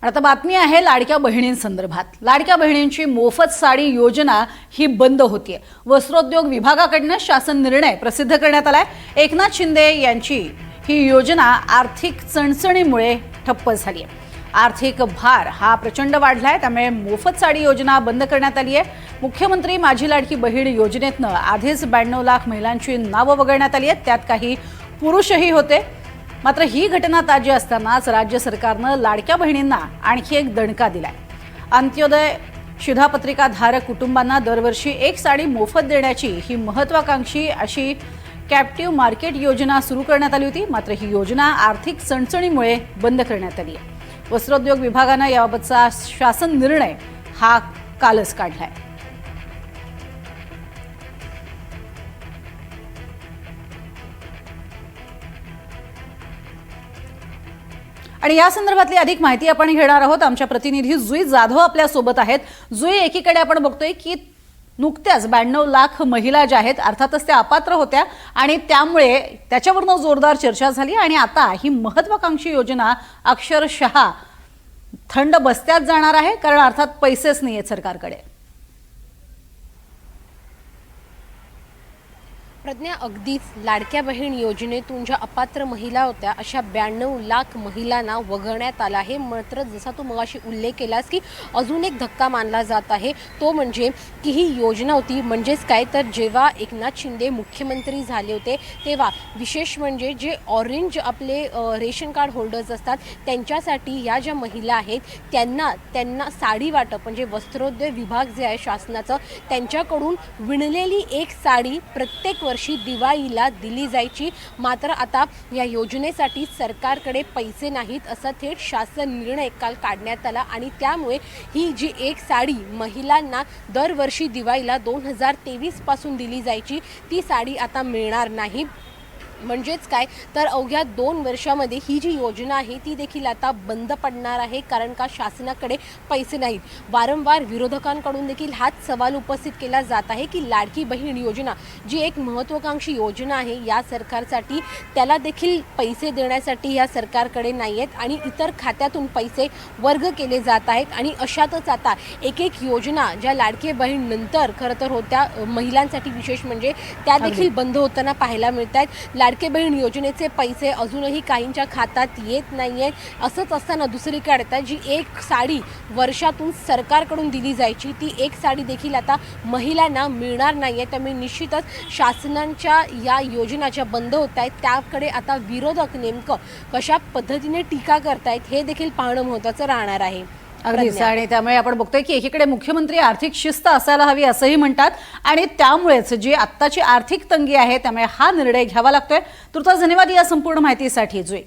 आता बातमी आहे लाडक्या बहिणींसंदर्भात। लाडक्या बहिणींची मोफत साडी योजना ही बंद होतीये। वस्त्रोद्योग विभागाकडून शासन निर्णय प्रसिद्ध करण्यात आलाय। एकनाथ शिंदे यांची ही योजना आर्थिक चणचणीमुळे ठप्प झाली आहे। आर्थिक भार हा प्रचंड वाढलाय, त्यामुळे मोफत साडी योजना बंद करण्यात आली आहे। मुख्यमंत्री माझी लाडकी बहीण योजनेतनं आधीच 92 लाख महिलांची नावं वगळण्यात आली आहेत, त्यात काही पुरुषही होते। मात्र ही घटना ताजी असतानाच राज्य सरकारनं लाडक्या बहिणींना आणखी एक दणका दिलाय। अंत्योदय शिधापत्रिका धारक कुटुंबांना दरवर्षी एक साडी मोफत देण्याची ही महत्त्वाकांक्षी अशी कॅप्टिव्ह मार्केट योजना सुरू करण्यात आली होती। मात्र ही योजना आर्थिक चणचणीमुळे बंद करण्यात आली आहे। वस्त्रोद्योग विभागानं याबाबतचा शासन निर्णय हा कालच काढलाय। आणि या संदर्भातली अधिक माहिती आपण घेणार आहोत। आमच्या प्रतिनिधी जुई जाधव आपल्या सोबत आहेत। जुई, एकीकडे आपण बघतोय की नुकत्याच 92 लाख महिला ज्या आहेत अर्थातच त्या अपात्र होत्या आणि त्यामुळे त्याच्यावरनं जोरदार चर्चा झाली आणि आता ही महत्त्वाकांक्षी योजना अक्षरशः थंड बस्त्यात जाणार आहे, कारण अर्थात पैसेच नाहीयेत सरकारकडे। प्रज्ञा, अगदीच लाडक्या बहीण योजनेतून ज्या अपात्र महिला होत्या अशा 92 लाख महिलांना वगळण्यात आला आहे। मात्र जसा तू मगाशी उल्लेख केलास की अजून एक धक्का मानला जात आहे, तो म्हणजे की ही योजना होती म्हणजेच काय तर जेव्हा एकनाथ शिंदे मुख्यमंत्री झाले होते तेव्हा विशेष म्हणजे जे ऑरेंज आपले रेशन कार्ड होल्डर्स असतात त्यांच्यासाठी या ज्या महिला आहेत त्यांना साडी वाटप म्हणजे वस्त्रोद्योग विभाग जे आहे शासनाचं त्यांच्याकडून विणलेली एक साडी प्रत्येक वर्षी दिवाळीला दिली जायची। मात्र आता या योजनेसाठी सरकारकडे पैसे नाहीत असा थेट शासन निर्णय काल काढण्यात आला आणि त्यामुळे ही जी एक साडी महिलांना दरवर्षी दिवाळीला 2023 पासून दिली जायची ती साडी आता मिळणार नाही। म्हणजेच काय तर अवघ्या 2 वर्षामध्ये ही जी योजना आहे ती देखील आता बंद पडणार आहे, कारण का शासनाकडे पैसे नाहीत। वारंवार विरोधकांकडून देखील हाच सवाल उपस्थित केला जात आहे की लाडकी बहीण योजना जी एक महत्त्वाकांक्षी योजना आहे या सरकारसाठी त्याला देखील पैसे देण्यासाठी या सरकारकडे नाही आहेत आणि इतर खात्यातून पैसे वर्ग केले जात आहेत। आणि अशातच आता एक योजना ज्या लाडकी बहीण नंतर खरं तर होत्या महिलांसाठी विशेष म्हणजे त्या देखील बंद होताना पाहायला मिळत आहेत। लाडकी बहीण योजनेचे पैसे अजूनही काहींच्या खात्यात येत नाही आहेत। असंच असताना दुसरीकडे आता जी एक साडी वर्षातून सरकारकडून दिली जायची ती एक साडी देखील आता महिलांना मिळणार नाही आहे। त्यामुळे निश्चितच शासनाच्या या योजना ज्या बंद होत आहेत त्याकडे आता विरोधक नेमकं कशा पद्धतीने टीका करतायत हे देखील पाहणं महत्त्वाचं राहणार आहे। अगदीच, आणि त्यामुळे आपण बघतोय की एकीकडे मुख्यमंत्री आर्थिक शिस्त असायला हवी असंही म्हणतात आणि त्यामुळेच जी आत्ताची आर्थिक तंगी आहे त्यामुळे हा निर्णय घ्यावा लागतोय। तुर्तास धन्यवाद या संपूर्ण माहितीसाठी जुई।